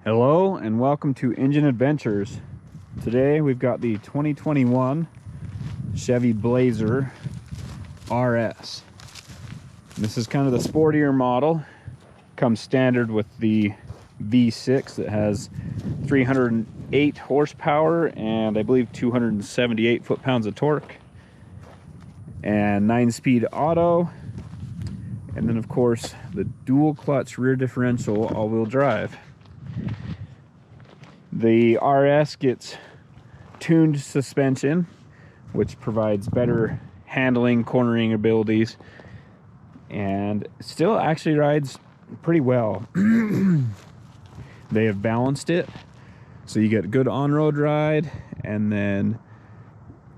Hello and welcome to Engine Adventures. Today we've got the 2021 Chevy Blazer RS. This is kind of the sportier model. Comes standard with the V6 that has 308 horsepower and I believe 278 foot-pounds of torque, and 9-speed auto, and then of course the dual clutch rear differential all-wheel drive. The RS gets tuned suspension, which provides better handling, cornering abilities, and still actually rides pretty well. They have balanced it, so you get good on-road ride and then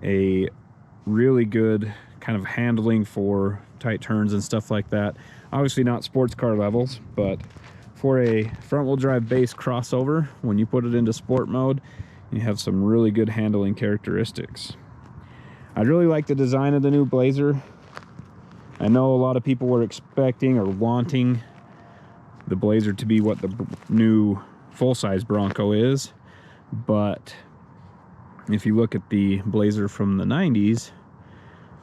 a really good kind of handling for tight turns and stuff like that. Obviously not sports car levels, but for a front-wheel drive base crossover, when you put it into sport mode, you have some really good handling characteristics. I really like the design of the new Blazer. I know a lot of people were expecting or wanting the Blazer to be what the new full-size Bronco is, but if you look at the Blazer from the 90s,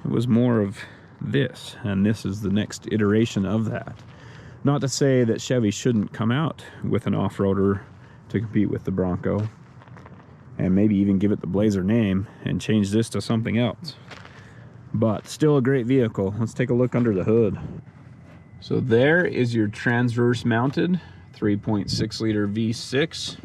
it was more of this, and this is the next iteration of that. Not to say that Chevy shouldn't come out with an off-roader to compete with the Bronco, and maybe even give it the Blazer name and change this to something else. But still a great vehicle. Let's take a look under the hood. So there is your transverse mounted 3.6 liter V6.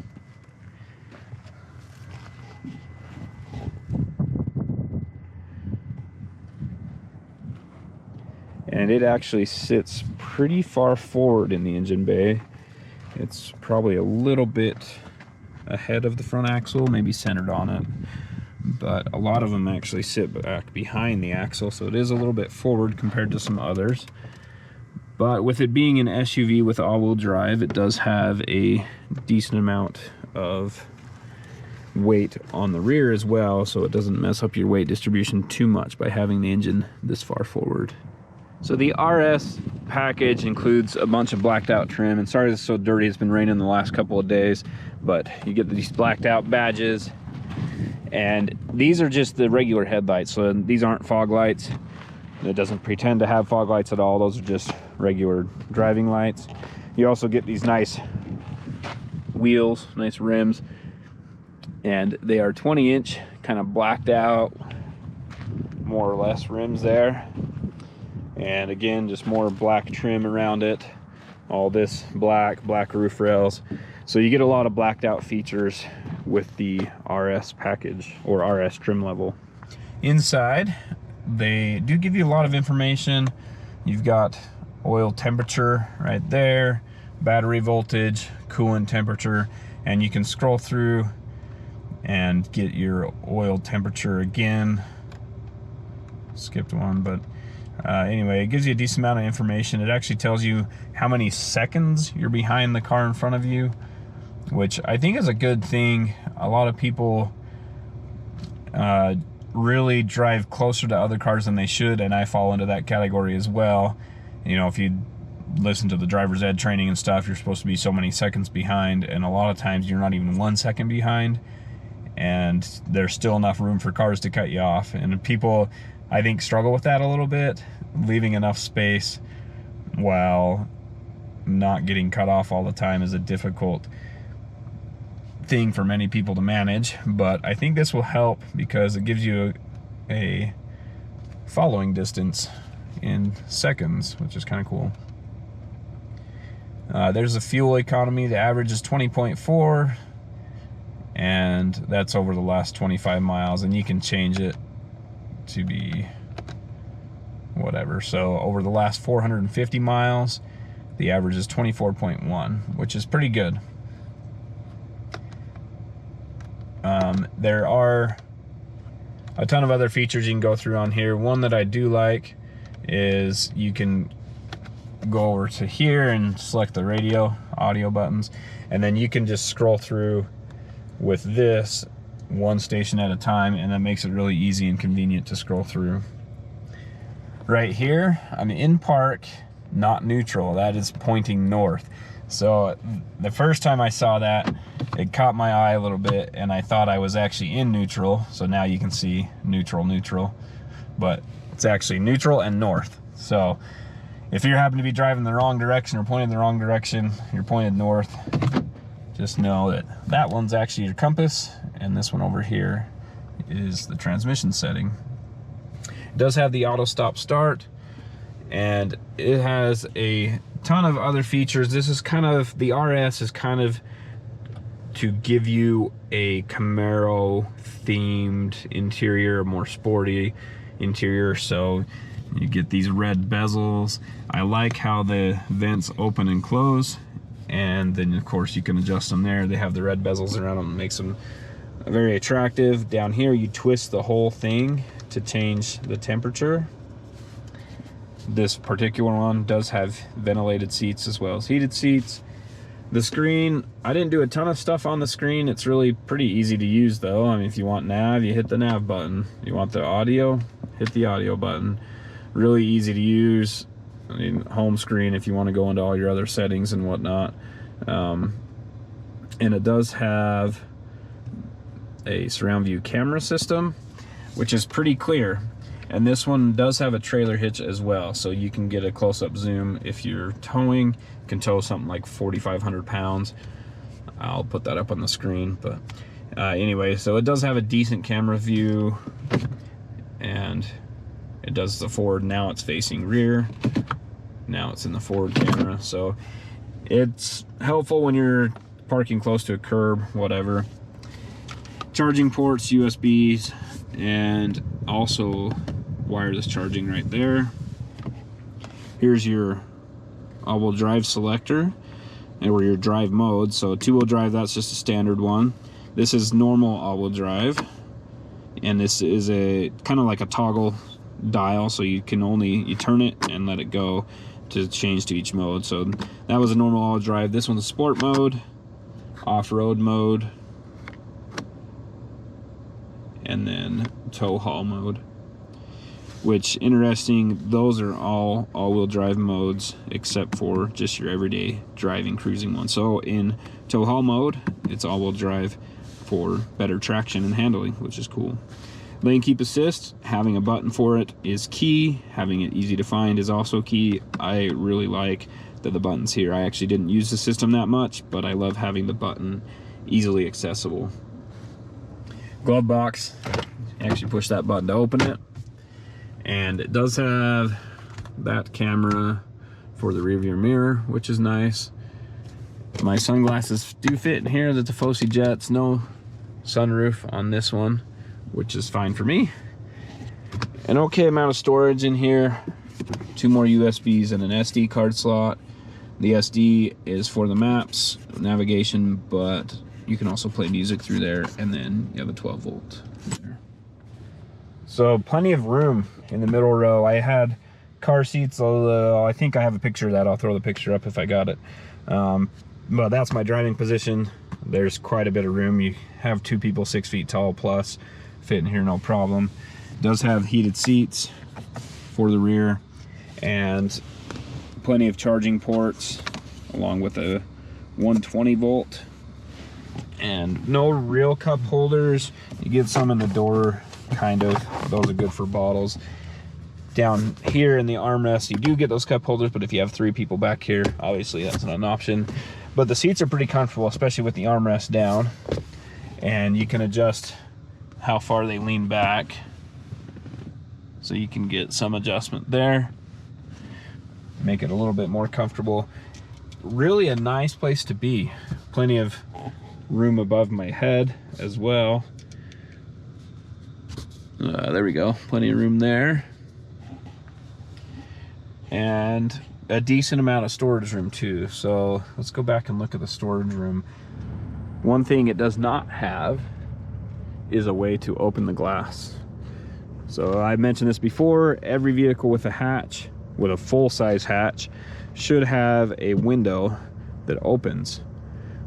And it actually sits pretty far forward in the engine bay. It's probably a little bit ahead of the front axle, maybe centered on it, but a lot of them actually sit back behind the axle, so it is a little bit forward compared to some others. But with it being an SUV with all-wheel drive, it does have a decent amount of weight on the rear as well, so it doesn't mess up your weight distribution too much by having the engine this far forward. So the RS package includes a bunch of blacked out trim, and sorry it's so dirty, it's been raining the last couple of days, but you get these blacked out badges, and these are just the regular headlights, so these aren't fog lights. It doesn't pretend to have fog lights at all. Those are just regular driving lights. You also get these nice wheels, nice rims, and they are 20-inch kind of blacked out, more or less, rims there. And again, just more black trim around it. All this black roof rails. So you get a lot of blacked out features with the RS package or RS trim level. Inside, they do give you a lot of information. You've got oil temperature right there, battery voltage, coolant temperature, and you can scroll through and get your oil temperature again. Skipped one, but anyway, it gives you a decent amount of information. It actually tells you how many seconds you're behind the car in front of you, which I think is a good thing. A lot of people really drive closer to other cars than they should, and I fall into that category as well. You know, if you listen to the driver's ed training and stuff, you're supposed to be so many seconds behind, and a lot of times you're not even 1 second behind, and there's still enough room for cars to cut you off. And people, I think, struggle with that a little bit, leaving enough space while not getting cut off all the time is a difficult thing for many people to manage. But I think this will help because it gives you a following distance in seconds, which is kind of cool. There's the fuel economy. The average is 20.4, and that's over the last 25 miles, and you can change it to be whatever. So over the last 450 miles, the average is 24.1, which is pretty good. There are a ton of other features you can go through on here. One that I do like is you can go over to here and select the radio, audio buttons, and then you can just scroll through with this one station at a time, and that makes it really easy and convenient to scroll through. Right here, I'm in park, not neutral. That is pointing north. So the first time I saw that, it caught my eye a little bit, and I thought I was actually in neutral. So now you can see neutral, neutral, but it's actually neutral and north. So if you happen to be driving the wrong direction or pointing the wrong direction, you're pointed north, just know that that one's actually your compass, and this one over here is the transmission setting. It does have the auto stop start, and it has a ton of other features. This is kind of, the RS is kind of to give you a Camaro themed interior, more sporty interior. So you get these red bezels. I like how the vents open and close, and then of course you can adjust them there. They have the red bezels around them, makes them very attractive. Down here you twist the whole thing to change the temperature. This particular one does have ventilated seats as well as heated seats. The screen, I didn't do a ton of stuff on the screen. It's really pretty easy to use though. I mean, if you want nav, you hit the nav button. You want the audio, hit the audio button. Really easy to use. I mean, home screen if you want to go into all your other settings and whatnot. And it does have a surround view camera system, which is pretty clear. And this one does have a trailer hitch as well, so you can get a close-up zoom if you're towing. You can tow something like 4,500 pounds. I'll put that up on the screen, but anyway, so it does have a decent camera view, and it does the forward. Now it's facing rear. Now it's in the forward camera, so it's helpful when you're parking close to a curb, whatever. Charging ports, USBs, and also wireless charging right there. Here's your all-wheel drive selector, or your drive mode. So two-wheel drive, that's just a standard one. This is normal all-wheel drive, and this is a kind of like a toggle dial, so you can only, you turn it and let it go to change to each mode. So that was a normal all-wheel drive. This one's sport mode, off-road mode, and then tow haul mode, which, interesting, those are all-wheel drive modes except for just your everyday driving cruising one. So in tow haul mode, it's all-wheel drive for better traction and handling, which is cool. Lane keep assist, having a button for it is key. Having it easy to find is also key. I really like that the button's here. I actually didn't use the system that much, but I love having the button easily accessible. Glove box, actually push that button to open it, and it does have that camera for the rear view mirror, which is nice. My sunglasses do fit in here. The Tifosi Jets, no sunroof on this one, which is fine for me. An okay amount of storage in here, 2 more USBs and an SD card slot. The SD is for the maps, navigation, but you can also play music through there, and then you have a 12 volt. So plenty of room in the middle row. I had car seats, although I think I have a picture of that. I'll throw the picture up if I got it. But that's my driving position. There's quite a bit of room. You have 2 people 6 feet tall plus, fit in here no problem. It does have heated seats for the rear, and plenty of charging ports, along with a 120 volt. And no real cup holders. You get some in the door, kind of. Those are good for bottles. Down here in the armrest, you do get those cup holders, but if you have 3 people back here, obviously that's not an option. But the seats are pretty comfortable, especially with the armrest down. And you can adjust how far they lean back, so you can get some adjustment there. Make it a little bit more comfortable. Really a nice place to be. Plenty of room above my head as well. There we go, plenty of room there. And a decent amount of storage room too. So let's go back and look at the storage room. One thing it does not have is a way to open the glass. So I mentioned this before, every vehicle with a hatch, with a full-size hatch, should have a window that opens.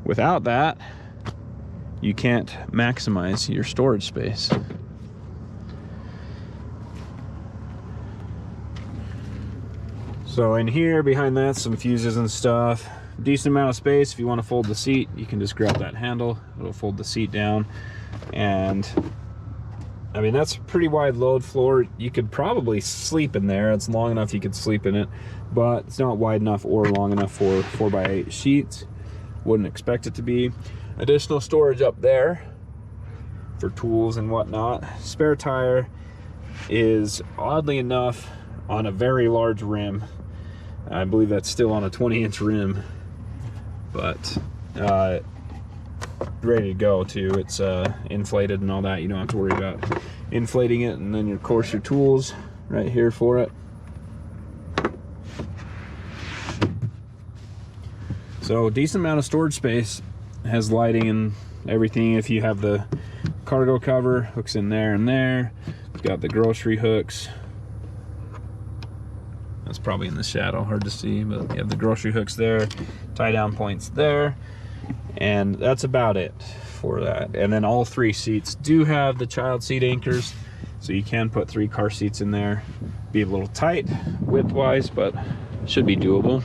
Without that, you can't maximize your storage space. So in here, behind that, some fuses and stuff. decent amount of space. If you want to fold the seat, you can just grab that handle, it'll fold the seat down. And I mean, that's a pretty wide load floor. You could probably sleep in there. It's long enough you could sleep in it, but it's not wide enough or long enough for 4x8 sheets. Wouldn't expect it to be. Additional storage up there for tools and whatnot. Spare tire is oddly enough on a very large rim. I believe that's still on a 20-inch rim, but ready to go too. It's inflated and all that. You don't have to worry about inflating it. And then of course your tools right here for it. So decent amount of storage space. It has lighting and everything. If you have the cargo cover, hooks in there and there. It's got the grocery hooks. That's probably in the shadow, hard to see, but you have the grocery hooks there, tie down points there, and that's about it for that. And then all 3 seats do have the child seat anchors, so you can put 3 car seats in there. Be a little tight width-wise, but should be doable.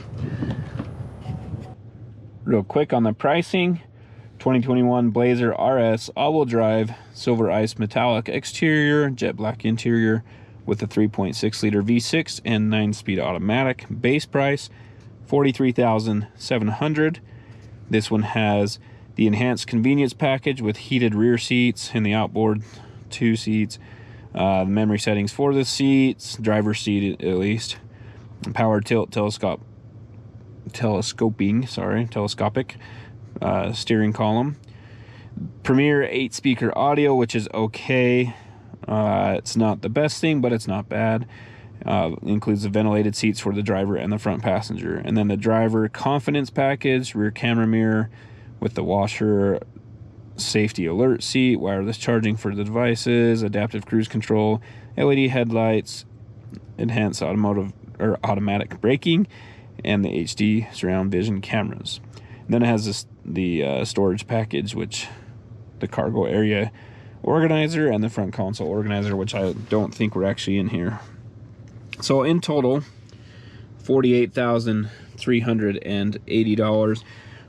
Real quick on the pricing, 2021 Blazer RS all-wheel drive, silver ice metallic exterior, jet black interior, with a 3.6 liter V6 and 9-speed automatic. Base price $43,700. This one has the enhanced convenience package with heated rear seats and the outboard 2 seats. The memory settings for the seats, driver's seat at least. Power tilt telescopic steering column. Premier 8-speaker audio, which is okay. It's not the best thing, but it's not bad. Includes the ventilated seats for the driver and the front passenger. And then the driver confidence package, rear camera mirror with the washer, safety alert seat, wireless charging for the devices, adaptive cruise control, LED headlights, enhanced automatic braking, and the HD surround vision cameras. And then it has the storage package, which the cargo area organizer and the front console organizer, which I don't think were actually in here. So in total, $48,380,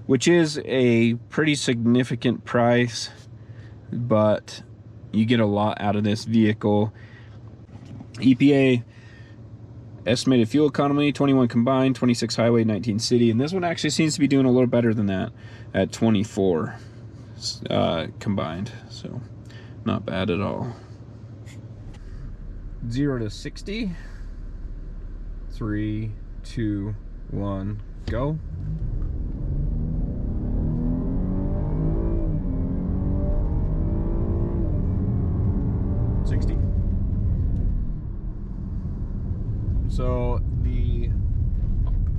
which is a pretty significant price, but you get a lot out of this vehicle. EPA estimated fuel economy 21 combined, 26 highway, 19 city, and this one actually seems to be doing a little better than that at 24 combined, so not bad at all. 0 to 60. 3, 2, 1, go. So the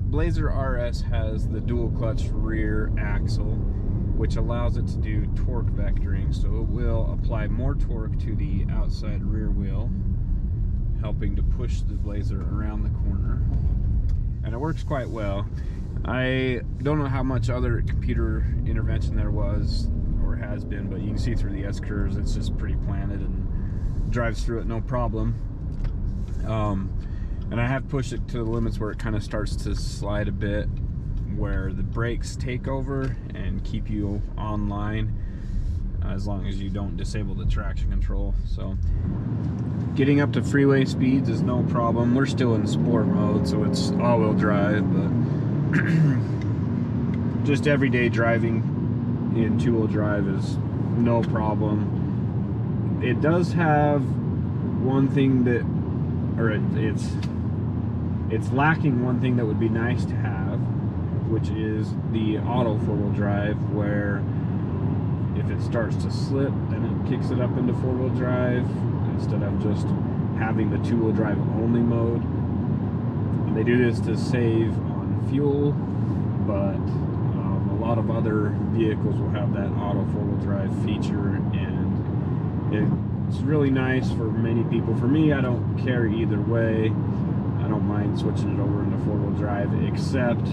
Blazer RS has the dual clutch rear axle, which allows it to do torque vectoring, so it will apply more torque to the outside rear wheel, helping to push the Blazer around the corner, and it works quite well. I don't know how much other computer intervention there was or has been, but you can see through the S-curves it's just pretty planted and drives through it no problem. And I have pushed it to the limits where it kind of starts to slide a bit, where the brakes take over and keep you online as long as you don't disable the traction control. So getting up to freeway speeds is no problem. We're still in sport mode, so it's all-wheel drive, but just everyday driving in two-wheel drive is no problem. It does have one thing that, or it's lacking one thing that would be nice to have, which is the auto four-wheel drive, where if it starts to slip, then it kicks it up into four-wheel drive instead of just having the two-wheel drive only mode. They do this to save on fuel, but a lot of other vehicles will have that auto four-wheel drive feature, and it's really nice for many people. For me, I don't care either way. I don't mind switching it over into four-wheel drive, except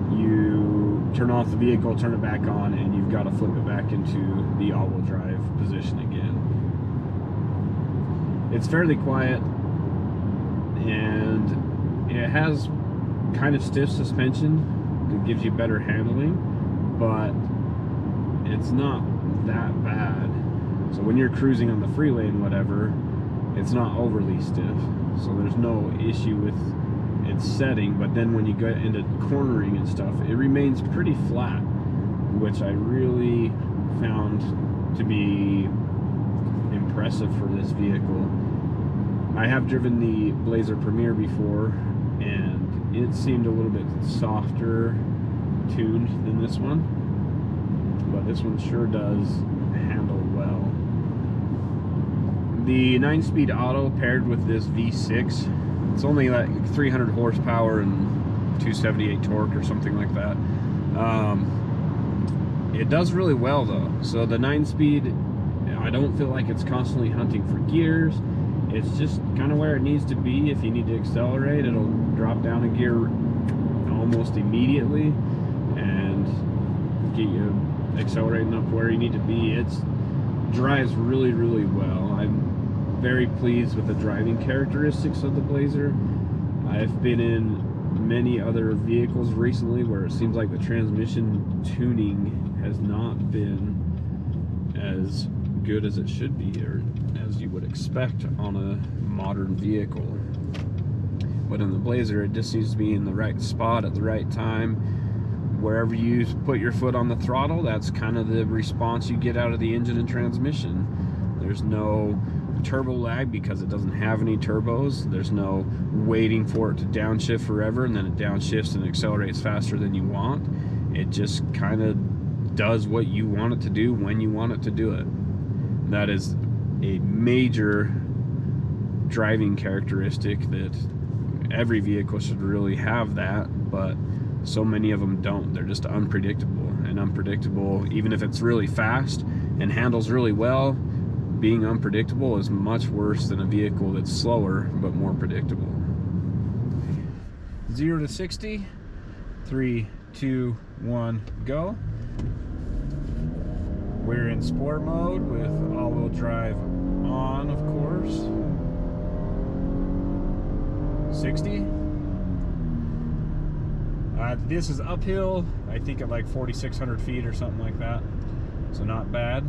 you turn off the vehicle, turn it back on, and you've got to flip it back into the all-wheel drive position again. It's fairly quiet, and it has kind of stiff suspension, It gives you better handling, but it's not that bad. So when you're cruising on the freeway and whatever, it's not overly stiff. So there's no issue with its setting, but then when you get into cornering and stuff, it remains pretty flat, which I really found to be impressive for this vehicle. I have driven the Blazer Premier before, and it seemed a little bit softer tuned than this one, but this one sure does handle well. The 9-speed auto paired with this V6, it's only like 300 horsepower and 278 torque or something like that. It does really well though. So the 9-speed, I don't feel like it's constantly hunting for gears. It's just kind of where it needs to be. If you need to accelerate, it'll drop down a gear almost immediately and get you accelerating up where you need to be. It drives really, really well. I'm very pleased with the driving characteristics of the Blazer. I've been in many other vehicles recently where it seems like the transmission tuning has not been as good as it should be, or as you would expect on a modern vehicle. But in the Blazer, it just needs to be in the right spot at the right time. Wherever you put your foot on the throttle, that's kind of the response you get out of the engine and transmission. There's no turbo lag because it doesn't have any turbos. There's no waiting for it to downshift forever and then it downshifts and accelerates faster than you want. It just kind of does what you want it to do when you want it to do it. That is a major driving characteristic that every vehicle should really have that, but so many of them don't. They're just unpredictable, and unpredictable, even if it's really fast and handles really well, being unpredictable is much worse than a vehicle that's slower but more predictable. 0 to 60, 3, 2, 1, go. We're in sport mode with all-wheel drive on, of course. 60. This is uphill, I think at like 4,600 feet or something like that, so not bad.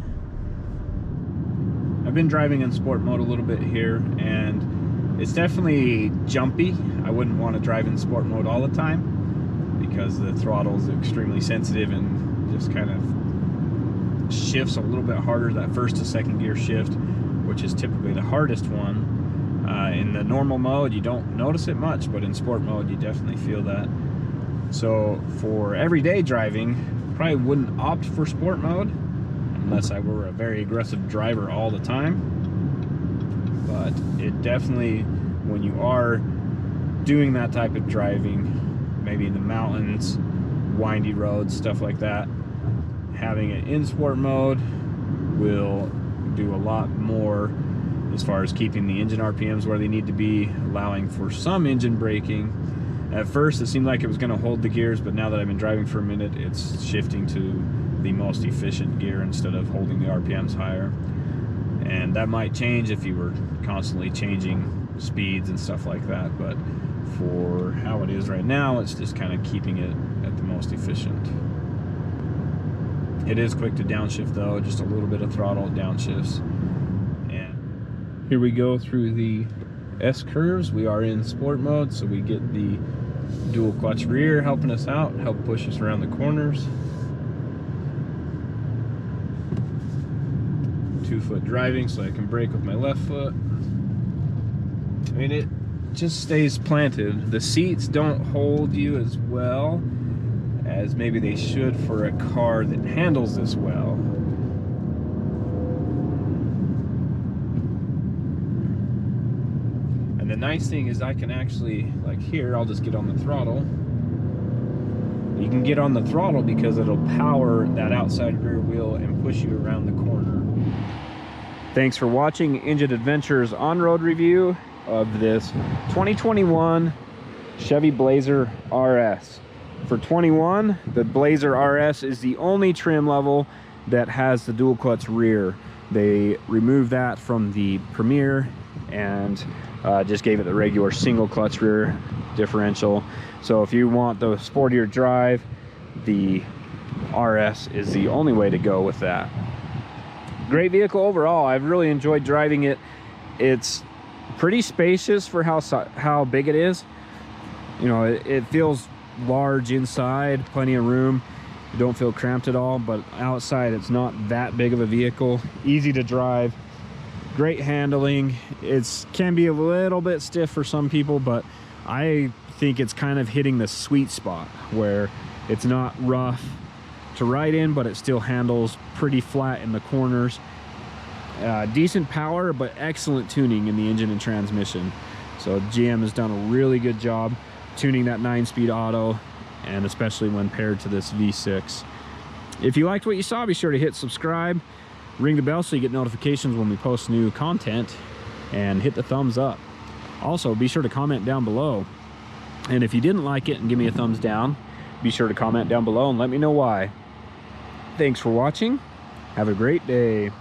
I've been driving in sport mode a little bit here, and it's definitely jumpy. I wouldn't want to drive in sport mode all the time because the throttle is extremely sensitive and just kind of shifts a little bit harder. That first to second gear shift, which is typically the hardest one. In the normal mode, you don't notice it much, but in sport mode, you definitely feel that. So for everyday driving, probably wouldn't opt for sport mode unless I were a very aggressive driver all the time. But it definitely, when you are doing that type of driving, maybe in the mountains, windy roads, stuff like that, having it in sport mode will do a lot more as far as keeping the engine RPMs where they need to be, allowing for some engine braking. At first it seemed like it was going to hold the gears, but now that I've been driving for a minute, it's shifting to the most efficient gear instead of holding the RPMs higher. And that might change if you were constantly changing speeds and stuff like that, but for how it is right now, it's just kind of keeping it at the most efficient. It is quick to downshift though, just a little bit of throttle downshifts. And here we go through the S curves. We are in sport mode, so we get the dual clutch rear helping us out, help push us around the corners. 2-foot driving, so I can brake with my left foot. I mean, it just stays planted. The seats don't hold you as well as maybe they should for a car that handles this well. And the nice thing is I can actually, like here, I'll just get on the throttle. You can get on the throttle because it'll power that outside rear wheel and push you around the corner. Thanks for watching Engine Adventures on-road review of this 2021 Chevy Blazer RS. For 21, the Blazer RS is the only trim level that has the dual clutch rear. They removed that from the Premier and just gave it the regular single clutch rear differential. So if you want the sportier drive, the RS is the only way to go with that. Great vehicle overall. I've really enjoyed driving it. It's pretty spacious for how big it is. You know, it feels large inside, plenty of room. You don't feel cramped at all, but outside it's not that big of a vehicle. Easy to drive, great handling. It can be a little bit stiff for some people, but I think it's kind of hitting the sweet spot where it's not rough to ride in, but it still handles pretty flat in the corners. Decent power, but excellent tuning in the engine and transmission. So GM has done a really good job tuning that 9-speed auto, and especially when paired to this V6. If you liked what you saw, be sure to hit subscribe, ring the bell so you get notifications when we post new content, and hit the thumbs up. Also, be sure to comment down below. And if you didn't like it and give me a thumbs down, be sure to comment down below and let me know why. Thanks for watching. Have a great day.